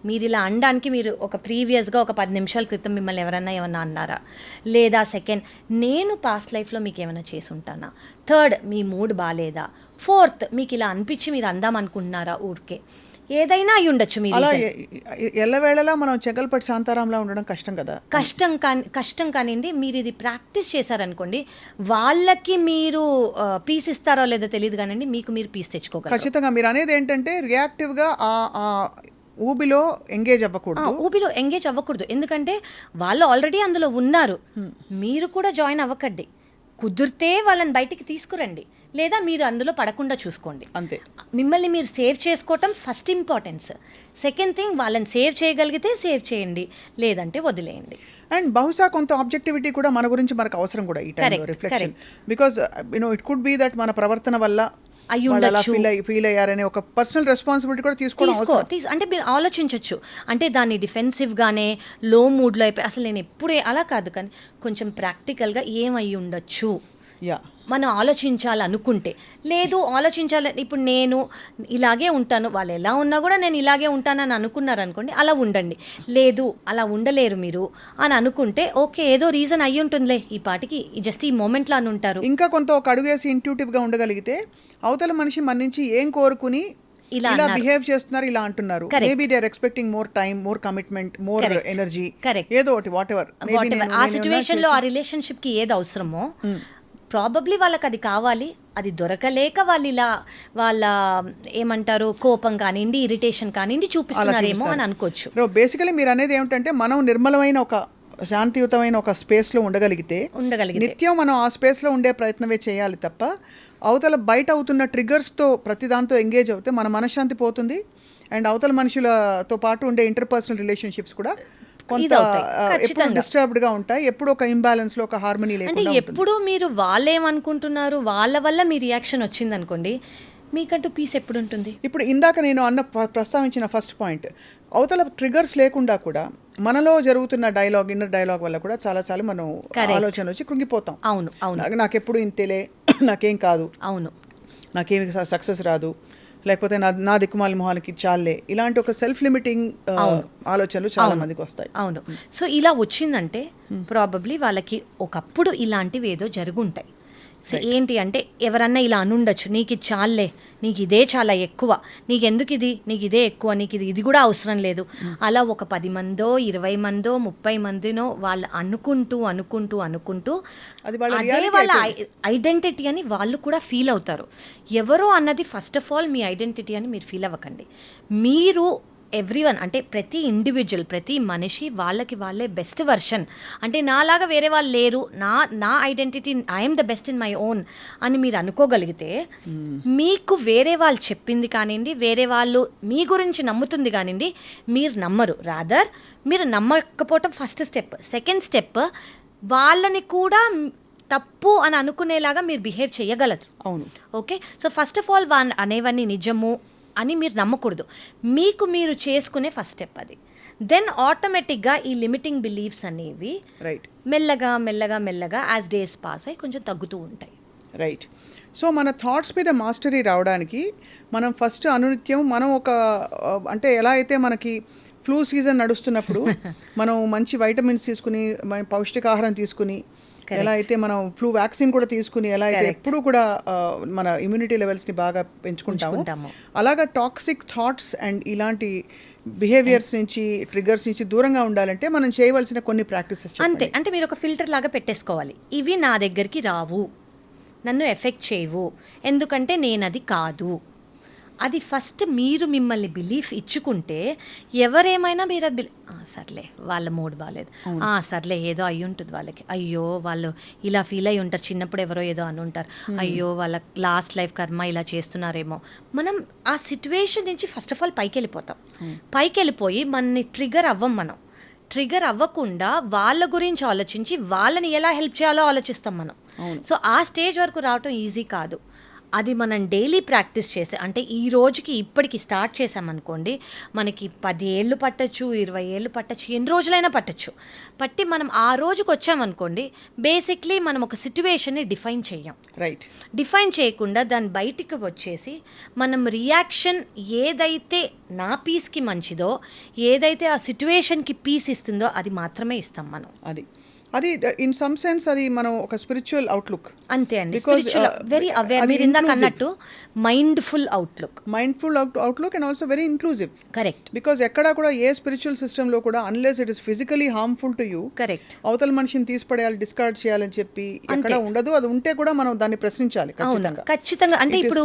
మీరు ఇలా అనడానికి మీరు ఒక ప్రీవియస్గా ఒక 10 నిమిషాల క్రితం మిమ్మల్ని ఏమన్నా అన్నారా, లేదా సెకండ్, నేను పాస్ట్ లైఫ్లో మీకు ఏమైనా చేసి ఉంటానా, థర్డ్, మీ మూడ్ బాగాలేదా, ఫోర్త్, మీకు ఇలా అనిపించి మీరు అందాం అనుకుంటున్నారా, ఊరికే ఏదైనా అయి ఉండొచ్చు. మీరు ఎల్లవేళలా మనం చెగల్పట్టి శాంతారాంలా ఉండడం కష్టం కదా. కష్టం కానివ్వండి, మీరు ఇది ప్రాక్టీస్ చేశారనుకోండి, వాళ్ళకి మీరు పీస్ ఇస్తారో లేదో తెలియదు కానివ్వండి, మీకు మీరు పీస్ తెచ్చుకోగలరు. ఖచ్చితంగా. మీరు అనేది ఏంటంటే రియాక్టివ్గా ఊబిలో ఎంగేజ్ అవ్వకూడదు. ఎందుకంటే వాళ్ళు ఆల్రెడీ అందులో ఉన్నారు, మీరు కూడా జాయిన్ అవ్వకండి. కుదిరితే వాళ్ళని బయటికి తీసుకురండి, లేదా మీరు అందులో పడకుండా చూసుకోండి. అంతే. మిమ్మల్ని మీరు సేవ్ చేసుకోవటం ఫస్ట్ ఇంపార్టెన్స్. సెకండ్ థింగ్, వాళ్ళని సేవ్ చేయగలిగితే సేవ్ చేయండి, లేదంటే వదిలేయండి. అండ్ బహుశా కొంత ఆబ్జెక్టివిటీ కూడా మన గురించి మనకు అవసరం కూడా ఈ టైంలో, reflection. Because it could be that మన ప్రవర్తన వల్ల ఫీల్ అయ్యారనే ఒక పర్సనల్ రెస్పాన్సిబిలిటీ కూడా తీసుకోవడం. అంటే మీరు ఆలోచించవచ్చు, అంటే దాన్ని డిఫెన్సివ్గానే లో మూడ్లో అయిపోయి అసలు నేను ఎప్పుడే అలా కాదు, కానీ కొంచెం ప్రాక్టికల్గా ఏమై ఉండొచ్చు మనం ఆలోచించాలనుకుంటే. లేదు ఆలోచించాలి, ఇప్పుడు నేను ఇలాగే ఉంటాను, వాళ్ళు ఎలా ఉన్నా కూడా నేను ఇలాగే ఉంటానని అనుకున్నారనుకోండి, అలా ఉండండి. లేదు అలా ఉండలేరు మీరు అని అనుకుంటే ఓకే, ఏదో రీజన్ అయ్యి ఉంటుందిలే, ఈ పాటికి జస్ట్ ఈ మూమెంట్లో అని ఉంటారు. ఇంకా కొంత ఒక అడుగేసి ఇంట్యూటివ్గా ఉండగలిగితే అవతల మనిషి మన నుంచి ఏం కోరుకుని ఇలా బిహేవ్ చేస్తున్నారు, ఇలా అంటున్నారు, maybe they are expecting more time, more commitment, more energy, ఏదో ఒకటి వాట్ ఎవర్ ఆ సిచ్యువేషన్లో ఆ రిలేషన్షిప్కి ఏది అవసరమో ప్రాబబ్లీ వాళ్ళకి అది కావాలి, అది దొరకలేక వాళ్ళు ఇలా వాళ్ళ ఏమంటారు కోపం కానివ్వండి, ఇరిటేషన్ కానివ్వండి చూపిస్తున్నారేమో అని అనుకోవచ్చు. బేసికలీ మీరు అనేది ఏమిటంటే మనం నిర్మలమైన ఒక శాంతియుతమైన ఒక స్పేస్లో ఉండగలిగితే నిత్యం మనం ఆ స్పేస్లో ఉండే ప్రయత్నమే చేయాలి తప్ప అవతల బయట అవుతున్న ట్రిగర్స్తో ప్రతిదాంతో ఎంగేజ్ అవుతే మన మనశ్శాంతి పోతుంది. అండ్ అవతల మనుషులతో పాటు ఉండే ఇంటర్పర్సనల్ రిలేషన్షిప్స్ కూడా కొంత డిస్టర్బ్డ్ గా ఉంటాయి. ఎప్పుడు ఒక ఇంబ్యాలెన్స్ లో ఒక హార్మనీ లేకుండా. అంటే ఎప్పుడు మీరు వాళ్ళేమనుకుంటున్నారు, వాళ్ళ వల్ల మీ రియాక్షన్ వచ్చింది అనుకోండి, మీకంటూ పీస్ ఎప్పుడు ఉంటుంది? ఇప్పుడు ఇందాక నేను ప్రస్తావించిన ఫస్ట్ పాయింట్, అవతల ట్రిగర్స్ లేకుండా కూడా మనలో జరుగుతున్న డైలాగ్, ఇన్నర్ డైలాగ్ వల్ల కూడా చాలాసార్లు మనం ఆలోచన వచ్చి కృంగిపోతాం. అవును, అవును, నాకెప్పుడు ఇంతేలే, నాకేం కాదు, అవును, నాకేమి సక్సెస్ రాదు, లేకపోతే నా దిక్కుమాల మొహానికి చాలే, ఇలాంటి ఒక సెల్ఫ్ లిమిటింగ్ ఆలోచనలు చాలా మందికి వస్తాయి. అవును. సో ఇలా వచ్చిందంటే ప్రాబబ్లీ వాళ్ళకి ఒకప్పుడు ఇలాంటివి ఏదో జరుగుంటాయి. సో ఏంటి అంటే ఎవరన్నా ఇలా అనుండొచ్చు, నీకు ఇది చాలే, నీకు ఇదే చాలా ఎక్కువ, నీకెందుకు ఇది, నీకు ఇదే ఎక్కువ, నీకు ఇది కూడా అవసరం లేదు. అలా ఒక 10 మందో 20 మందో 30 మందినో వాళ్ళు అనుకుంటూ అనుకుంటూ అనుకుంటూ అదే వాళ్ళ ఐడెంటిటీ అని వాళ్ళు కూడా ఫీల్ అవుతారు. ఎవరో అన్నది first of all me identity అని మీరు ఫీల్ అవ్వకండి. మీరు ఎవ్రీవన్ అంటే ప్రతి ఇండివిజువల్, ప్రతి మనిషి వాళ్ళకి వాళ్ళే బెస్ట్ వర్షన్. అంటే నాలాగా వేరే వాళ్ళు లేరు, నా identity I'm the best in my own అని మీరు అనుకోగలిగితే మీకు వేరే వాళ్ళు చెప్పింది కానివ్వండి, వేరే వాళ్ళు మీ గురించి నమ్ముతుంది కానివ్వండి, మీరు నమ్మరు. రాదర్ మీరు నమ్మకపోవటం ఫస్ట్ స్టెప్. సెకండ్ స్టెప్, వాళ్ళని కూడా తప్పు అని అనుకునేలాగా మీరు బిహేవ్ చేయగలరు. అవును, okay. So first of all అనేవన్నీ నిజము అని మీరు నమ్మకూడదు. మీకు మీరు చేసుకునే ఫస్ట్ స్టెప్ అది. దెన్ ఆటోమేటిక్గా ఈ లిమిటింగ్ బిలీఫ్స్ అనేవి రైట్ మెల్లగా మెల్లగా మెల్లగా యాజ్ డేస్ పాస్ అయ్యి కొంచెం తగ్గుతూ ఉంటాయి. రైట్. సో మన థాట్స్ మీద మాస్టరీ రావడానికి మనం ఫస్ట్ అనునిత్యం మనం ఒక అంటే ఎలా అయితే మనకి ఫ్లూ సీజన్ నడుస్తున్నప్పుడు మనం మంచి వైటమిన్స్ తీసుకుని, పౌష్టికాహారం తీసుకుని, ఎలా అయితే మనం ఫ్లూ వ్యాక్సిన్ కూడా తీసుకుని, ఎలా అయితే ఎప్పుడు కూడా మన ఇమ్యూనిటీ లెవెల్స్ని బాగా పెంచుకుంటాము, అలాగా టాక్సిక్ థాట్స్ అండ్ ఇలాంటి బిహేవియర్స్ నుంచి, ట్రిగర్స్ నుంచి దూరంగా ఉండాలంటే మనం చేయవలసిన కొన్ని ప్రాక్టీసెస్ అంతే. అంటే మీరు ఒక ఫిల్టర్ లాగా పెట్టేసుకోవాలి. ఇవి నా దగ్గరికి రావు, నన్ను ఎఫెక్ట్ చేయవు, ఎందుకంటే నేను అది కాదు. అది ఫస్ట్ మీరు మిమ్మల్ని బిలీఫ్ ఇచ్చుకుంటే ఎవరేమైనా మీరు అది సర్లే వాళ్ళ మూడ్ బాగాలేదు, సర్లే ఏదో అయ్యి ఉంటుంది వాళ్ళకి, అయ్యో వాళ్ళు ఇలా ఫీల్ అయ్యి ఉంటారు, చిన్నప్పుడు ఎవరో ఏదో అని ఉంటారు, అయ్యో వాళ్ళ లాస్ట్ లైఫ్ కర్మ ఇలా చేస్తున్నారేమో. మనం ఆ సిచ్యువేషన్ నుంచి ఫస్ట్ ఆఫ్ ఆల్ పైకి వెళ్ళిపోతాం. పైకి వెళ్ళిపోయి మనని ట్రిగర్ అవ్వం. మనం ట్రిగర్ అవ్వకుండా వాళ్ళ గురించి ఆలోచించి వాళ్ళని ఎలా హెల్ప్ చేయాలో ఆలోచిస్తాం మనం. సో ఆ స్టేజ్ వరకు రావటం ఈజీ కాదు. అది మనం డైలీ ప్రాక్టీస్ చేస్తే, అంటే ఈ రోజుకి ఇప్పటికి స్టార్ట్ చేసామనుకోండి, మనకి 10 ఏళ్ళు పట్టచ్చు, 20 ఏళ్ళు పట్టచ్చు, ఎన్ని రోజులైనా పట్టచ్చు. పట్టి మనం ఆ రోజుకి వచ్చామనుకోండి, బేసిక్లీ మనం ఒక సిచ్యువేషన్ని డిఫైన్ చెయ్యం. రైట్. డిఫైన్ చేయకుండా దాని బయటికి వచ్చేసి మనం రియాక్షన్ ఏదైతే నా పీస్కి మంచిదో, ఏదైతే ఆ సిచ్యువేషన్కి పీస్ ఇస్తుందో అది మాత్రమే ఇస్తాం మనం. అది ఇన్ సమ్ సెన్స్ అది మనం ఒక స్పిరిచువల్ అవుట్లుక్. అంతే అండి, స్పిరిచువల్, వెరీ అవేర్. మీరు ఇందాక అన్నట్టు mindful outlook and also very inclusive. Correct. Because ఎక్కడా కూడా ఏ స్పిరిచువల్ సిస్టంలో కూడా unless it is physically harmful to you, correct, అవతల మనిషిని తీసిపడేయాలి, డిస్కార్డ్ చేయాలని చెప్పి ఎక్కడ ఉండదు. అది ఉంటే కూడా మనం దాన్ని ప్రశ్నించాలి ఖచ్చితంగా. అంటే ఇప్పుడు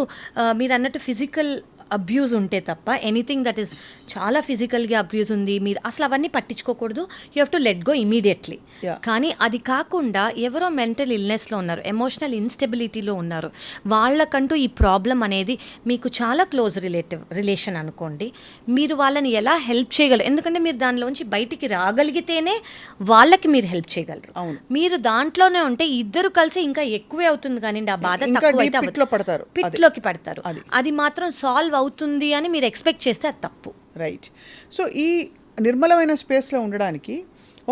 మీరు అన్నట్టు ఫిజికల్ అబ్యూజ్ ఉంటే తప్ప, ఎనీథింగ్ దట్ ఈస్ చాలా ఫిజికల్గా అబ్యూజ్ ఉంది, మీరు అసలు అవన్నీ పట్టించుకోకూడదు. You have to let go immediately. కానీ అది కాకుండా ఎవరో మెంటల్ ఇల్నెస్లో ఉన్నారు, ఎమోషనల్ ఇన్స్టెబిలిటీలో ఉన్నారు, వాళ్ళకంటూ ఈ ప్రాబ్లం అనేది మీకు చాలా క్లోజ్ రిలేషన్ అనుకోండి, మీరు వాళ్ళని ఎలా హెల్ప్ చేయగలరు? ఎందుకంటే మీరు దానిలోంచి బయటికి రాగలిగితేనే వాళ్ళకి మీరు హెల్ప్ చేయగలరు. మీరు దాంట్లోనే ఉంటే ఇద్దరు కలిసి ఇంకా ఎక్కువే అవుతుంది, కానీ ఆ బాధ తక్కువ అయితే పిట్లోకి పడతారు. అది మాత్రం సాల్వ్ అవుతుంది అని మీరు ఎక్స్పెక్ట్ చేస్తే అది తప్పు. రైట్. సో ఈ నిర్మలమైన స్పేస్లో ఉండడానికి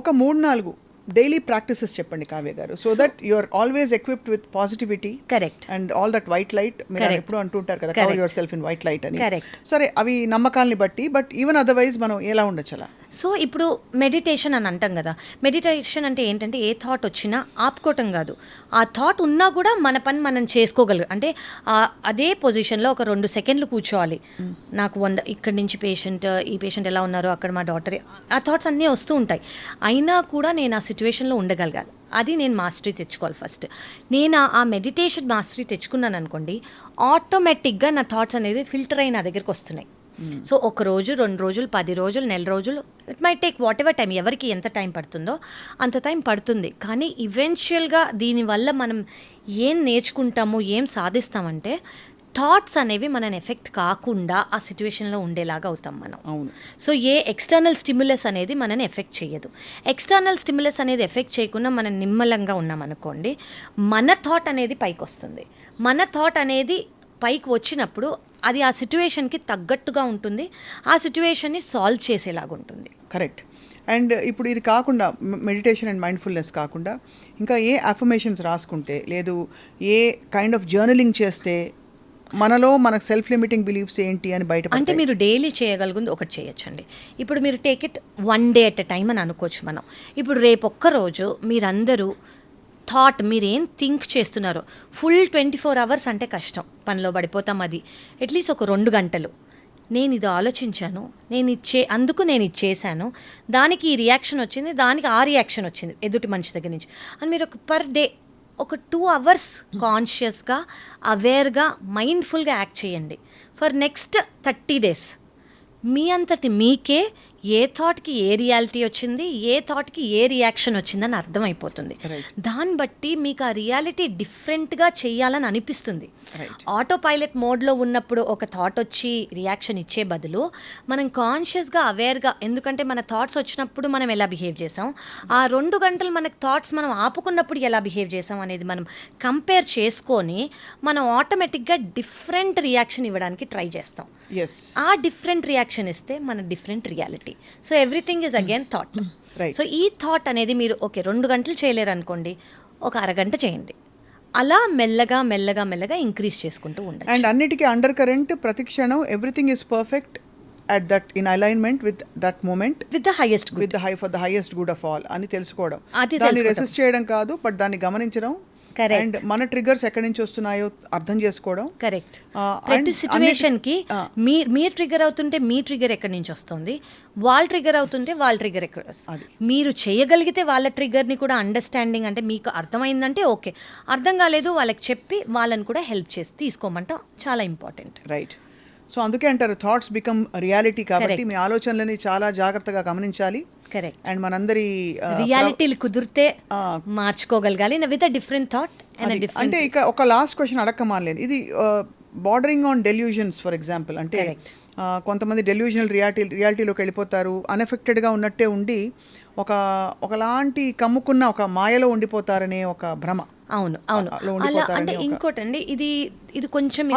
ఒక 3-4 డైలీ ప్రాక్టీసెస్ చెప్పండి Kavya garu, so that you are always equipped with positivity. Correct. And all that white light, మీరు ఎప్పుడు అంటుంటారు కదా, cover yourself in white light అని. కరెక్ట్. సరే, అవి నమ్మకాలని బట్టి, బట్ ఈవెన్ అదర్వైజ్ మనం ఎలా ఉండొచ్చు అలా? సో ఇప్పుడు మెడిటేషన్ అని అంటాం కదా, మెడిటేషన్ అంటే ఏంటంటే ఏ థాట్ వచ్చినా ఆపుకోవటం కాదు, ఆ థాట్ ఉన్నా కూడా మన పని మనం చేసుకోగలరు. అంటే అదే పొజిషన్లో ఒక 2 సెకండ్లు కూర్చోవాలి. నాకు 100 ఇక్కడి నుంచి ఈ పేషెంట్ ఎలా ఉన్నారో, అక్కడ మా డాక్టర్, ఆ థాట్స్ అన్నీ వస్తూ ఉంటాయి. అయినా కూడా నేను ఆ సిచ్యువేషన్లో ఉండగలగాలి. అది నేను మాస్టరీ తెచ్చుకోవాలి ఫస్ట్. నేను ఆ మెడిటేషన్ మాస్టరీ తెచ్చుకున్నాను అనుకోండి, ఆటోమేటిక్గా నా థాట్స్ అనేది ఫిల్టర్ అయి నా దగ్గరికి వస్తున్నాయి. సో 1 రోజు, 2 రోజులు, 10 రోజులు, నెల రోజులు, it my take what ever time, ఎవరికి ఎంత టైం పడుతుందో అంత టైం పడుతుంది. కానీ ఈవెన్చువల్గా దీనివల్ల మనం ఏం నేర్చుకుంటాము, ఏం సాధిస్తామంటే థాట్స్ అనేవి మనని ఎఫెక్ట్ కాకుండా ఆ సిచ్యువేషన్లో ఉండేలాగా అవుతాం మనం. సో ఏ ఎక్స్టర్నల్ స్టిమ్యులస్ అనేది మనని ఎఫెక్ట్ చేయదు. ఎక్స్టర్నల్ స్టిమ్యులస్ అనేది ఎఫెక్ట్ చేయకుండా మనం నిమ్మలంగా ఉన్నాం అనుకోండి, మన థాట్ అనేది పైకి వస్తుంది. మన థాట్ అనేది పైకి వచ్చినప్పుడు అది ఆ సిట్యువేషన్కి తగ్గట్టుగా ఉంటుంది, ఆ సిట్యువేషన్ని సాల్వ్ చేసేలాగా ఉంటుంది. కరెక్ట్. అండ్ ఇప్పుడు ఇది కాకుండా మెడిటేషన్ అండ్ మైండ్ఫుల్నెస్ కాకుండా ఇంకా ఏ అఫర్మేషన్స్ రాసుకుంటే, లేదు ఏ కైండ్ ఆఫ్ జర్నలింగ్ చేస్తే మనలో మనకు సెల్ఫ్ లిమిటింగ్ బిలీఫ్స్ ఏంటి అని బయట అంటే మీరు డైలీ చేయగలిగింది ఒకటి చేయొచ్చండి. ఇప్పుడు మీరు take it 1 day at a time అని అనుకోవచ్చు మనం. ఇప్పుడు రేపు ఒక్కరోజు మీరందరూ థాట్ మీరేం థింక్ చేస్తున్నారో ఫుల్ 24 అవర్స్ అంటే కష్టం, పనిలో పడిపోతాం. అది అట్లీస్ట్ ఒక 2 గంటలు నేను ఇది ఆలోచించాను, అందుకు నేను ఇది చేశాను, దానికి ఈ రియాక్షన్ వచ్చింది, దానికి ఆ రియాక్షన్ వచ్చింది ఎదుటి మనిషి దగ్గర నుంచి అని మీరు ఒక పర్ డే ఒక 2 అవర్స్ కాన్షియస్గా అవేర్గా మైండ్ఫుల్గా యాక్ట్ చేయండి ఫర్ నెక్స్ట్ 30 డేస్. మీ అంతటి మీకే ఏ థాట్కి ఏ రియాలిటీ వచ్చింది, ఏ థాట్కి ఏ రియాక్షన్ వచ్చిందని అర్థమైపోతుంది. దాన్ని బట్టి మీకు ఆ రియాలిటీ డిఫరెంట్గా చేయాలని అనిపిస్తుంది. ఆటో పైలట్ మోడ్లో ఉన్నప్పుడు ఒక థాట్ వచ్చి రియాక్షన్ ఇచ్చే బదులు మనం కాన్షియస్గా అవేర్గా, ఎందుకంటే మన థాట్స్ వచ్చినప్పుడు మనం ఎలా బిహేవ్ చేసాం, ఆ 2 గంటలు మనకు థాట్స్ మనం ఆపుకున్నప్పుడు ఎలా బిహేవ్ చేసాం అనేది మనం కంపేర్ చేసుకొని మనం ఆటోమేటిక్గా డిఫరెంట్ రియాక్షన్ ఇవ్వడానికి ట్రై చేస్తాం. ఆ డిఫరెంట్ రియాక్షన్ ఇస్తే మన different reality. So everything is again thought. So ఈ థాట్ అనేది మీరు 2 గంటలు చేయలేరు అనుకోండి, ఒక అరగంట చేయండి. అలా మెల్లగా మెల్లగా మెల్లగా ఇంక్రీజ్ చేసుకుంటూ ఉండాలి. అండ్ అన్నిటికీ అండర్ కరెంట్ ప్రతి క్షణం everything is perfect at that in alignment with that moment with the highest good, with the high for the highest good of all అని తెలుసుకోవడం. దాన్ని రెసిస్ట్ చేయడం కాదు, బట్ దాన్ని గమనించడం. అండ్ మన ట్రిగర్స్ ఎక్కడి నుంచి వస్తున్నాయో అర్థం చేసుకోవడం. కరెక్ట్. ప్రతి సిచ్యువేషన్కి మీరు ట్రిగర్ అవుతుంటే మీ ట్రిగర్ ఎక్కడి నుంచి వస్తుంది, వాళ్ళ ట్రిగర్ అవుతుంటే వాళ్ళ ట్రిగర్ ఎక్కడ వస్తుంది. మీరు చేయగలిగితే వాళ్ళ ట్రిగర్ని కూడా అండర్స్టాండింగ్, అంటే మీకు అర్థమైందంటే ఓకే, అర్థం కాలేదు వాళ్ళకి చెప్పి వాళ్ళని కూడా హెల్ప్ చేసి తీసుకోమంట చాలా ఇంపార్టెంట్. రైట్. సో అందుకే అంటారు థాట్స్ బికమ్ రియాలిటీ. కాబట్టి మీ ఆలోచనలని చాలా జాగ్రత్తగా గమనించాలి. కరెక్ట్. అండ్ మనందరి రియాలిటీలు కుదిరితే మార్చుకోగలగాలి విత్ అ డిఫరెంట్ థాట్. అంటే ఇక ఒక లాస్ట్ క్వశ్చన్ అడక్కమాలేదు, ఇది bordering on delusions for example. అంటే కొంతమంది డెల్యూజనల్ రియాలిటీలోకి వెళ్ళిపోతారు, అన్ఎఫెక్టెడ్గా ఉన్నట్టే ఉండి ఒకలాంటి కమ్ముకున్న ఒక మాయలో ఉండిపోతారనే ఒక భ్రమ. అవును అవును. అలా అంటే ఇంకోటండి, ఇది కొంచెం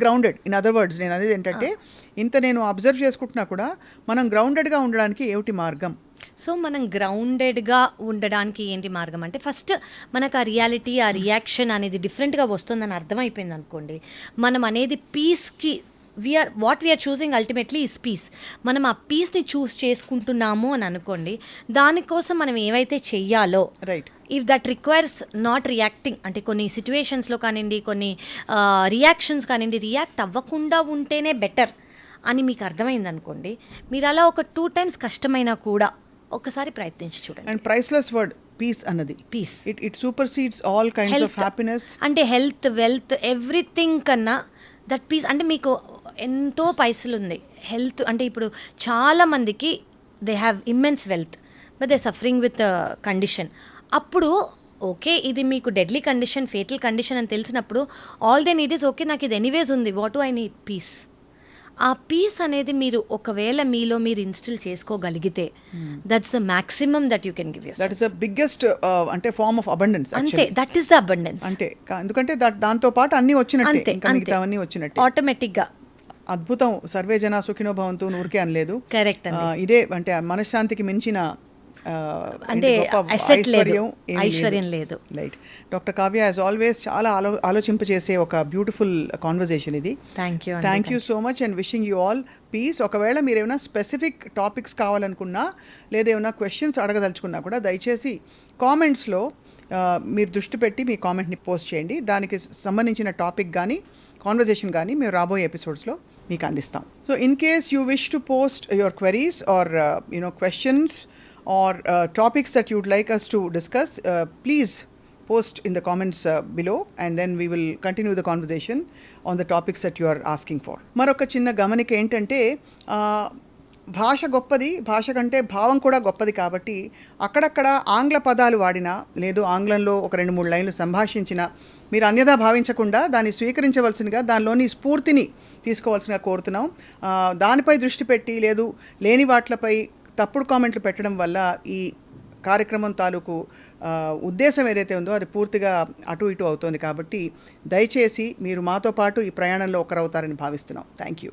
గ్రౌండెడ్. ఇన్ అదర్ వర్డ్స్ నేను అనేది ఏంటంటే, ఇంత నేను అబ్జర్వ్ చేసుకుంటున్నా కూడా మనం గ్రౌండెడ్గా ఉండడానికి ఏమిటి మార్గం? సో మనం గ్రౌండెడ్గా ఉండడానికి ఏంటి మార్గం అంటే, ఫస్ట్ మనకు ఆ రియాలిటీ, ఆ రియాక్షన్ అనేది డిఫరెంట్గా వస్తుందని అర్థమైపోయింది అనుకోండి, మనం అనేది పీస్కి what we are choosing ultimately is peace. మనం ఆ పీస్ని చూస్ చేసుకుంటున్నాము అని అనుకోండి, దానికోసం మనం ఏవైతే చెయ్యాలో, right, if that requires not reacting, అంటే కొన్ని సిచ్యువేషన్స్లో కానివ్వండి, కొన్ని రియాక్షన్స్ కానివ్వండి, రియాక్ట్ అవ్వకుండా ఉంటేనే బెటర్ అని మీకు అర్థమైంది అనుకోండి, మీరు అలా ఒక 2 times కష్టమైనా కూడా ఒకసారి ప్రయత్నించి చూడండి. అండ్ ప్రైస్లెస్ వర్డ్ పీస్ అన్నది. Peace it supersedes all kinds of happiness. అంటే హెల్త్, వెల్త్, ఎవ్రీథింగ్ కన్నా దట్ పీస్. అంటే మీకు ఎంతో పైసలు ఉంది, హెల్త్ అంటే ఇప్పుడు చాలామందికి they have immense wealth but they suffering with condition. అప్పుడు ఓకే, ఇది మీకు డెడ్లీ కండిషన్, ఫేటల్ కండిషన్ అని తెలిసినప్పుడు all they need is okay, నాకు ఇది ఎనీవేస్ ఉంది, what do I need? Peace. ఆ పీస్ అనేది మీరు ఒకవేళ మీలో మీరు ఇన్స్టిల్ చేసుకోగలిగితే that's the maximum that you can give your. That is the biggest అంటే ఫార్మ్ ఆఫ్ అబండెన్స్. అంతే, దట్ ఈస్ ద అబండెన్స్. అంటే ఎందుకంటే దాంతో పాటు అన్ని వచ్చినట్టే, ఇంకా మిగతావన్నీ వచ్చినట్టే ఆటోమేటిక్గా. అద్భుతం. సర్వే జన సుఖినో భవంతు ఊరికే అనలేదు. కరెక్ట్. ఇదే అంటే మనశ్శాంతికి మించిన అంటే ఐశ్వర్యం లేదు. Right. Doctor Kavya as always చాలా ఆలోచింపచేసే ఒక బ్యూటిఫుల్ కాన్వర్జేషన్ ఇది. Thank you so much and wishing you all peace. ఒకవేళ మీరు ఏమైనా స్పెసిఫిక్ టాపిక్స్ కావాలనుకున్నా, లేదా ఏమైనా క్వశ్చన్స్ అడగదలుచుకున్నా కూడా దయచేసి కామెంట్స్లో మీరు దృష్టి పెట్టి మీ కామెంట్ని పోస్ట్ చేయండి. దానికి సంబంధించిన టాపిక్ కానీ కాన్వర్జేషన్ కానీ మేము రాబోయే ఎపిసోడ్స్లో మీకు అందిస్తాం. So in case you wish to post your queries or questions or topics that you'd like us to discuss, please post in the comments below and then we will continue the conversation on the topics that you are asking for. మరొక చిన్న గమనిక ఏంటంటే, భాష గొప్పది, భాష కంటే భావం కూడా గొప్పది. కాబట్టి అక్కడక్కడ ఆంగ్ల పదాలు వాడినా, లేదు ఆంగ్లంలో ఒక 2-3 లైన్లు సంభాషించినా మీరు అన్యదా భావించకుండా దాన్ని స్వీకరించవలసిందిగా, దానిలోని స్ఫూర్తిని తీసుకోవాల్సిందిగా కోరుతున్నాం. దానిపై దృష్టి పెట్టి, లేదు లేని వాటిలపై తప్పుడు కామెంట్లు పెట్టడం వల్ల ఈ కార్యక్రమం తాలూకు ఉద్దేశం ఏదైతే ఉందో అది పూర్తిగా అటు ఇటు అవుతోంది. కాబట్టి దయచేసి మీరు మాతో పాటు ఈ ప్రయాణంలో ఒకరవుతారని భావిస్తున్నాం. Thank you.